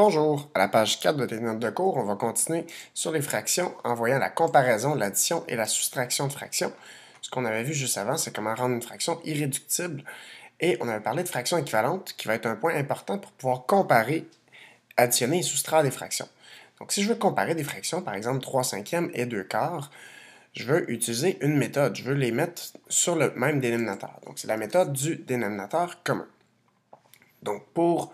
Bonjour, à la page 4 de tes notes de cours, on va continuer sur les fractions en voyant la comparaison, l'addition et la soustraction de fractions. Ce qu'on avait vu juste avant, c'est comment rendre une fraction irréductible. Et on avait parlé de fractions équivalentes, qui va être un point important pour pouvoir comparer, additionner et soustraire des fractions. Donc si je veux comparer des fractions, par exemple 3 cinquièmes et 2 quarts, je veux utiliser une méthode. Je veux les mettre sur le même dénominateur. Donc c'est la méthode du dénominateur commun. Donc pour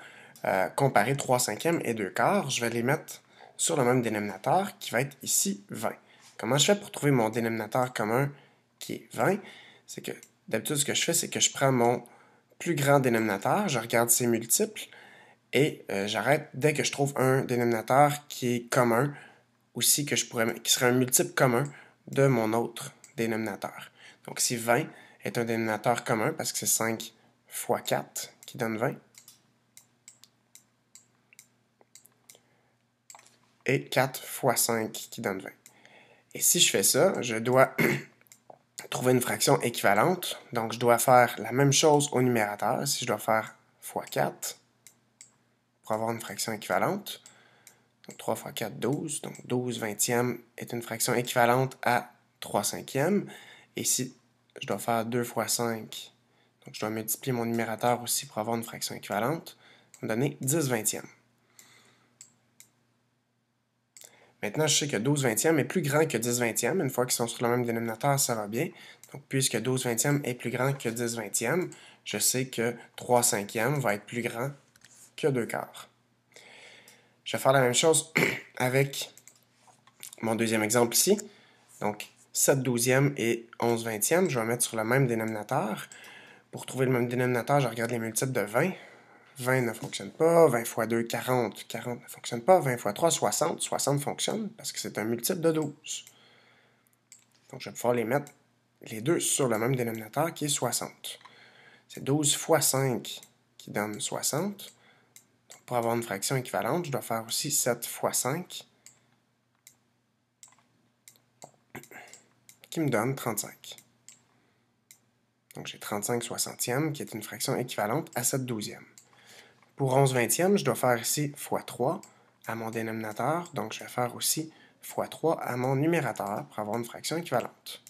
comparer 3 cinquièmes et 2 quarts, je vais les mettre sur le même dénominateur qui va être ici 20. Comment je fais pour trouver mon dénominateur commun qui est 20? C'est que d'habitude, ce que je fais, c'est que je prends mon plus grand dénominateur, je regarde ses multiples et j'arrête dès que je trouve un dénominateur qui est commun, aussi qui serait un multiple commun de mon autre dénominateur. Donc si 20 est un dénominateur commun parce que c'est 5 fois 4 qui donne 20, et 4 fois 5 qui donne 20. Et si je fais ça, je dois trouver une fraction équivalente. Donc, je dois faire la même chose au numérateur. Si je dois faire fois 4 pour avoir une fraction équivalente. Donc, 3 fois 4, 12. Donc, 12 vingtièmes est une fraction équivalente à 3 cinquièmes. Et si je dois faire 2 fois 5, donc je dois multiplier mon numérateur aussi pour avoir une fraction équivalente, ça va me donner 10 vingtièmes. Maintenant, je sais que 12 vingtièmes est plus grand que 10 vingtièmes. Une fois qu'ils sont sur le même dénominateur, ça va bien. Donc, puisque 12 vingtièmes est plus grand que 10 vingtièmes, je sais que 3 cinquièmes va être plus grand que 2 quarts. Je vais faire la même chose avec mon deuxième exemple ici. Donc, 7 douzièmes et 11 vingtièmes, je vais mettre sur le même dénominateur. Pour trouver le même dénominateur, je regarde les multiples de 20. 20 ne fonctionne pas, 20 fois 2, 40, 40 ne fonctionne pas, 20 fois 3, 60, 60 fonctionne parce que c'est un multiple de 12. Donc je vais pouvoir les mettre les deux sur le même dénominateur qui est 60. C'est 12 fois 5 qui donne 60. Donc pour avoir une fraction équivalente, je dois faire aussi 7 fois 5 qui me donne 35. Donc j'ai 35 soixantièmes qui est une fraction équivalente à 7 douzièmes. Pour 11 vingtièmes, je dois faire ici fois 3 à mon dénominateur, donc je vais faire aussi fois 3 à mon numérateur pour avoir une fraction équivalente.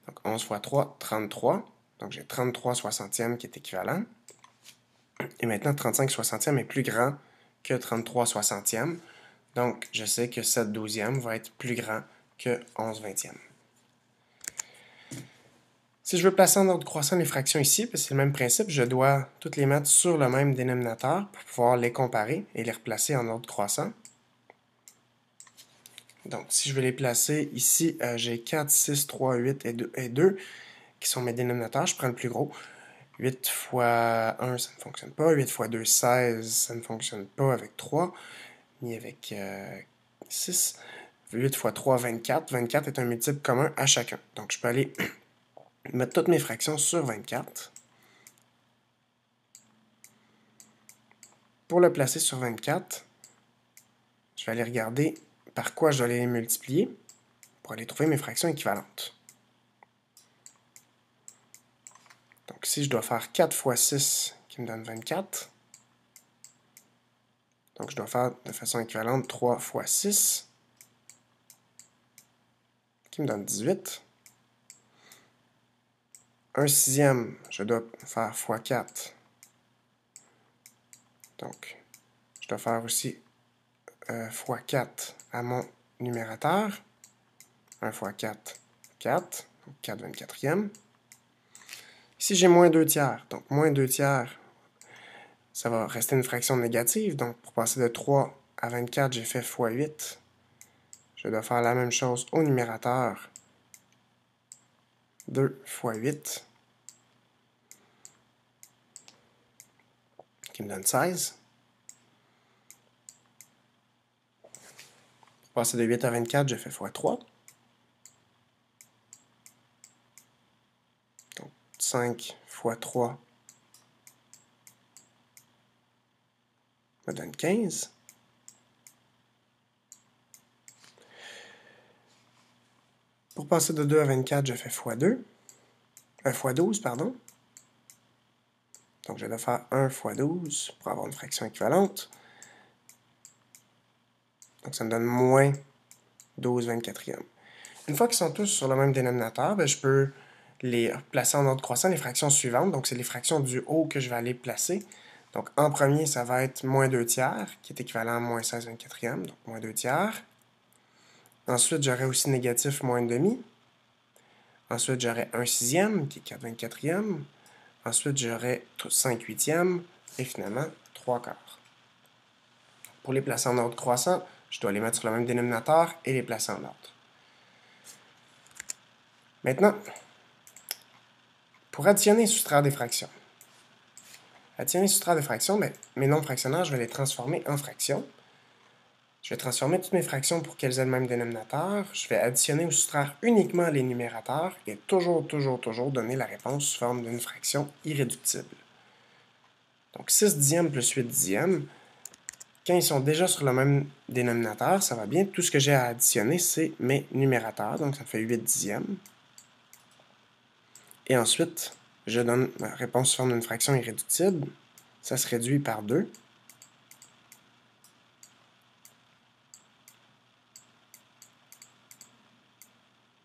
Donc 11 fois 3, 33. Donc j'ai 33 soixantièmes qui est équivalent. Et maintenant, 35 soixantièmes est plus grand que 33 soixantièmes. Donc je sais que 7 douzièmes va être plus grand que 11 vingtièmes. Si je veux placer en ordre croissant les fractions ici, parce que c'est le même principe, je dois toutes les mettre sur le même dénominateur pour pouvoir les comparer et les replacer en ordre croissant. Donc, si je veux les placer ici, j'ai 4, 6, 3, 8 et 2 qui sont mes dénominateurs. Je prends le plus gros. 8 fois 1, ça ne fonctionne pas. 8 fois 2, 16, ça ne fonctionne pas avec 3, ni avec 6. 8 fois 3, 24. 24 est un multiple commun à chacun. Donc, je peux aller mettre toutes mes fractions sur 24. Pour le placer sur 24, je vais aller regarder par quoi je dois les multiplier pour aller trouver mes fractions équivalentes. Donc ici, je dois faire 4 fois 6 qui me donne 24. Donc je dois faire de façon équivalente 3 fois 6 qui me donne 18. 1 sixième, je dois faire fois 4. Donc, je dois faire aussi fois 4 à mon numérateur. 1 fois 4, 4. Donc 4 24e. Ici, j'ai moins 2 tiers. Donc, moins 2 tiers, ça va rester une fraction négative. Donc, pour passer de 3 à 24, j'ai fait fois 8. Je dois faire la même chose au numérateur. 2 fois 8, qui me donne 16. Pour passer de 8 à 24, j'ai fait fois 3. Donc, 5 fois 3 me donne 15. Pour passer de 2 à 24, je fais fois 2. Fois 12, pardon. Donc, je vais faire 1 fois 12 pour avoir une fraction équivalente. Donc, ça me donne moins 12 24e. Une fois qu'ils sont tous sur le même dénominateur, ben, je peux les placer en ordre croissant les fractions suivantes. Donc, c'est les fractions du haut que je vais aller placer. Donc, en premier, ça va être moins 2 tiers, qui est équivalent à moins 16 24e, donc moins 2 tiers. Ensuite, j'aurai aussi négatif moins 1 demi. Ensuite, j'aurai 1 sixième, qui est 4 24e. Ensuite, j'aurai 5 huitièmes. Et finalement, 3 quarts. Pour les placer en ordre croissant, je dois les mettre sur le même dénominateur et les placer en ordre. Maintenant, pour additionner et soustraire des fractions. Additionner et soustraire des fractions, ben, mes nombres fractionnaires, je vais les transformer en fractions. Je vais transformer toutes mes fractions pour qu'elles aient le même dénominateur. Je vais additionner ou soustraire uniquement les numérateurs et toujours donner la réponse sous forme d'une fraction irréductible. Donc 6 dixièmes plus 8 dixièmes, quand ils sont déjà sur le même dénominateur, ça va bien. Tout ce que j'ai à additionner, c'est mes numérateurs. Donc ça fait 8 dixièmes. Et ensuite, je donne ma réponse sous forme d'une fraction irréductible. Ça se réduit par 2.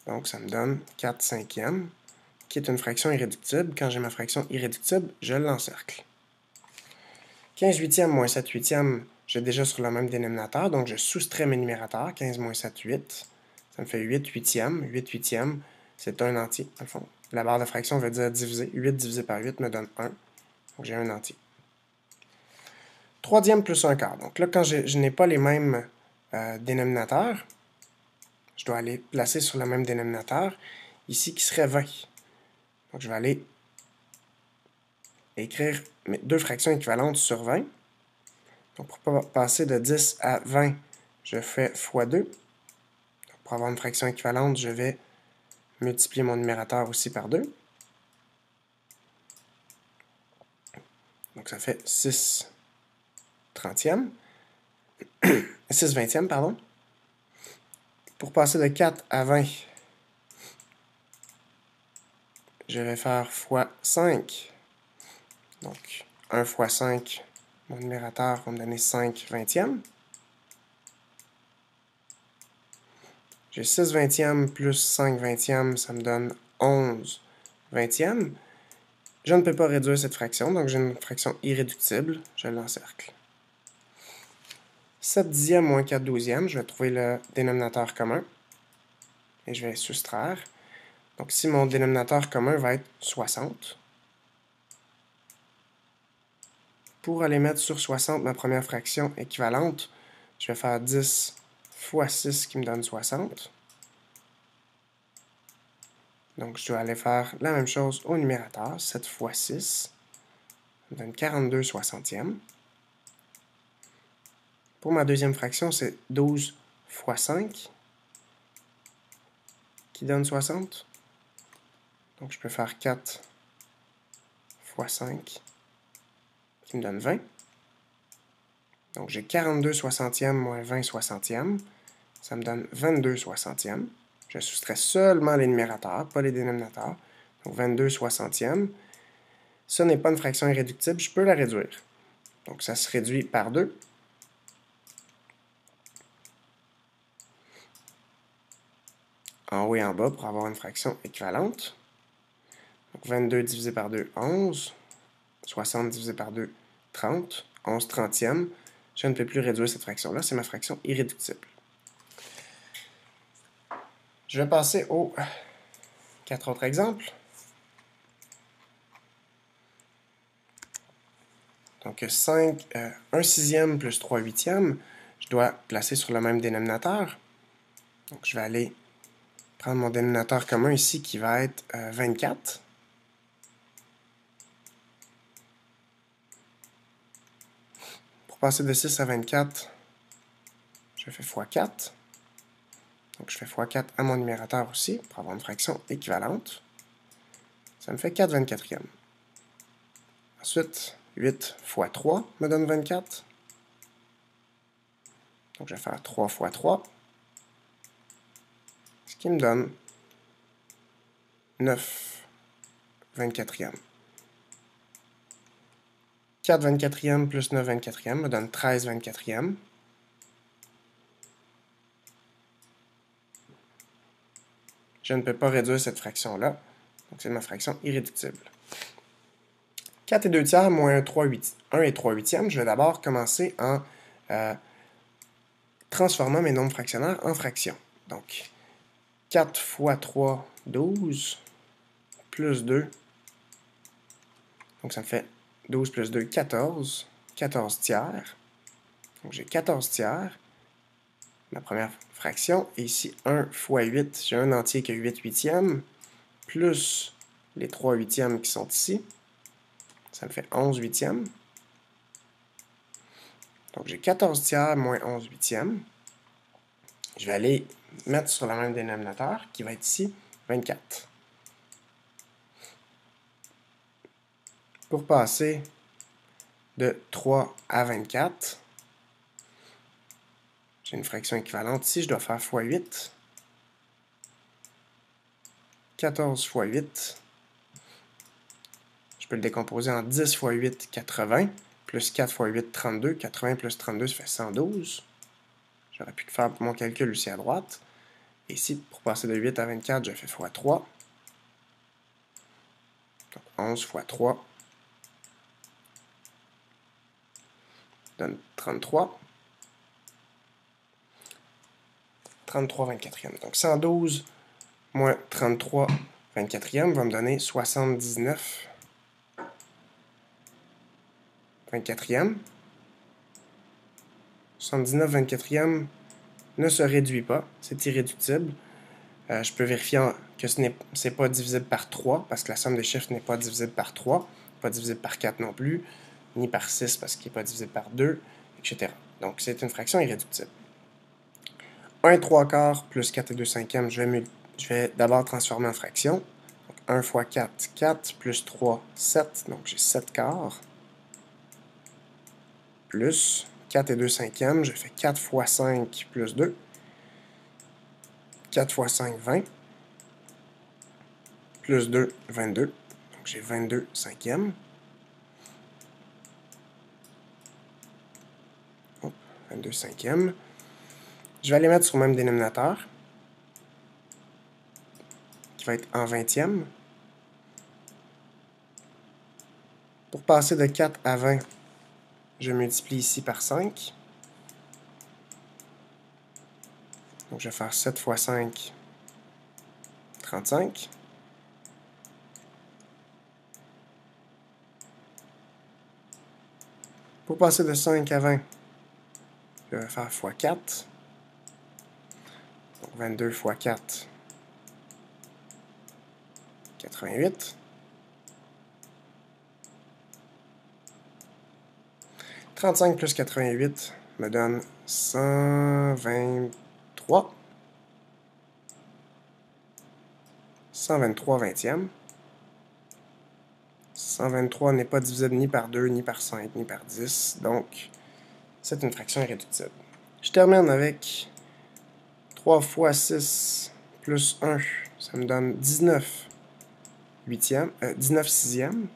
Donc, ça me donne 4 cinquièmes, qui est une fraction irréductible. Quand j'ai ma fraction irréductible, je l'encercle. 15 huitièmes moins 7 huitièmes, j'ai déjà sur le même dénominateur, donc je soustrais mes numérateurs. 15 moins 7, 8. Ça me fait 8 huitièmes. 8 huitièmes, c'est un entier, dans le fond. La barre de fraction veut dire diviser. 8 divisé par 8 me donne 1. Donc, j'ai un entier. 3 dixièmes plus 1 quart. Donc là, quand je n'ai pas les mêmes dénominateurs, je dois aller placer sur le même dénominateur, ici, qui serait 20. Donc, je vais aller écrire mes deux fractions équivalentes sur 20. Donc, pour passer de 10 à 20, je fais fois 2. Donc, pour avoir une fraction équivalente, je vais multiplier mon numérateur aussi par 2. Donc, ça fait 6 trentièmes. 6 vingtièmes, pardon. Pour passer de 4 à 20, je vais faire fois 5. Donc, 1 fois 5, mon numérateur va me donner 5 vingtièmes. J'ai 6 vingtièmes plus 5 vingtièmes, ça me donne 11 vingtièmes. Je ne peux pas réduire cette fraction, donc j'ai une fraction irréductible. Je l'encercle. 7 dixièmes moins 4 douzièmes, je vais trouver le dénominateur commun. Et je vais soustraire. Donc ici, mon dénominateur commun va être 60. Pour aller mettre sur 60 ma première fraction équivalente, je vais faire 10 fois 6 qui me donne 60. Donc, je dois aller faire la même chose au numérateur. 7 fois 6 me donne 42 soixantièmes. Pour ma deuxième fraction, c'est 12 fois 5 qui donne 60. Donc, je peux faire 4 fois 5 qui me donne 20. Donc, j'ai 42 soixantièmes moins 20 soixantièmes. Ça me donne 22 soixantièmes. Je soustrais seulement les numérateurs, pas les dénominateurs. Donc, 22 soixantièmes. Ce n'est pas une fraction irréductible, je peux la réduire. Donc, ça se réduit par 2. En haut et en bas pour avoir une fraction équivalente. Donc, 22 divisé par 2, 11. 60 divisé par 2, 30. 11 trentièmes. Je ne peux plus réduire cette fraction-là, c'est ma fraction irréductible. Je vais passer aux 4 autres exemples. Donc, 1 sixième plus 3 huitièmes, je dois placer sur le même dénominateur. Donc, je vais aller prendre mon dénominateur commun ici qui va être 24. Pour passer de 6 à 24, je fais x4. Donc, je fais x4 à mon numérateur aussi pour avoir une fraction équivalente. Ça me fait 4 24e. Ensuite, 8 fois 3 me donne 24. Donc, je vais faire 3 fois 3. Ce qui me donne 9 24e. 4 24e plus 9 24e me donne 13 24e. Je ne peux pas réduire cette fraction-là. Donc, c'est ma fraction irréductible. 4 et 2 tiers moins 1 et 3 huitièmes. Je vais d'abord commencer en transformant mes nombres fractionnaires en fractions. Donc, 4 fois 3, 12, plus 2. Donc, ça me fait 12 plus 2, 14. 14 tiers. Donc, j'ai 14 tiers. Ma première fraction. Et ici, 1 fois 8, j'ai un entier qui a 8 huitièmes, plus les 3 huitièmes qui sont ici. Ça me fait 11 huitièmes. Donc, j'ai 14 tiers moins 11 huitièmes. Je vais aller mettre sur le même dénominateur, qui va être ici, 24. Pour passer de 3 à 24, j'ai une fraction équivalente ici, je dois faire fois 8. 14 fois 8. Je peux le décomposer en 10 fois 8, 80, plus 4 fois 8, 32. 80 plus 32, ça fait 112. J'aurais pu faire mon calcul ici à droite. Et ici, pour passer de 8 à 24, je fais fois 3. Donc 11 fois 3 donne 33. 33 24e. Donc 112 moins 33 24e va me donner 79 24e. 79 24e ne se réduit pas, c'est irréductible. Je peux vérifier que ce n'est pas divisible par 3, parce que la somme des chiffres n'est pas divisible par 3, pas divisible par 4 non plus, ni par 6 parce qu'il n'est pas divisible par 2, etc. Donc c'est une fraction irréductible. 1 3 quarts plus 4 et 2 cinquièmes, je vais d'abord transformer en fraction. Donc 1 fois 4, 4, plus 3, 7, donc j'ai 7 quarts, plus 4 et 2 cinquièmes, je fais 4 fois 5 plus 2, 4 fois 5, 20, plus 2, 22, donc j'ai 22 cinquièmes. 22 cinquièmes. Je vais les mettre sur le même dénominateur, qui va être en vingtième. Pour passer de 4 à 20, je multiplie ici par 5. Donc je vais faire 7 fois 5, 35. Pour passer de 5 à 20, je vais faire fois 4. Donc 22 fois 4, 88. 35 plus 88 me donne 123. 123 vingtièmes. 123 n'est pas divisible ni par 2, ni par 5, ni par 10. Donc, c'est une fraction irréductible. Je termine avec 3 fois 6 plus 1. Ça me donne 19 sixièmes.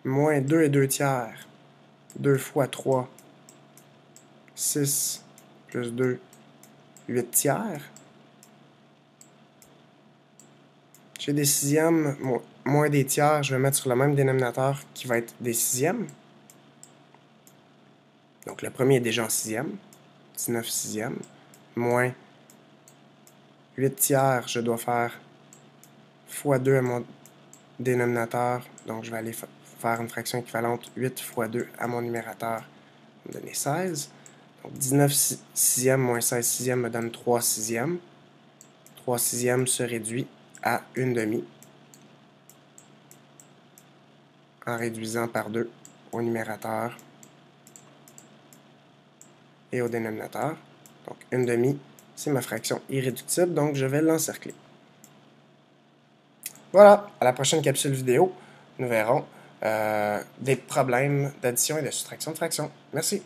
Moins 2 et 2 tiers. 2 fois 3. 6 plus 2. 8 tiers. J'ai des sixièmes moins des tiers. Je vais mettre sur le même dénominateur qui va être des sixièmes. Donc le premier est déjà en sixième. 19 sixièmes. Moins 8 tiers, je dois faire fois 2 à mon dénominateur. Donc je vais aller faire une fraction équivalente. 8 fois 2 à mon numérateur va me donner 16. Donc 19 sixièmes moins 16 sixièmes me donne 3 sixièmes. 3 sixièmes se réduit à 1 demi en réduisant par 2 au numérateur et au dénominateur. Donc 1 demi, c'est ma fraction irréductible, donc je vais l'encercler. Voilà, à la prochaine capsule vidéo, nous verrons des problèmes d'addition et de soustraction de fractions. Merci.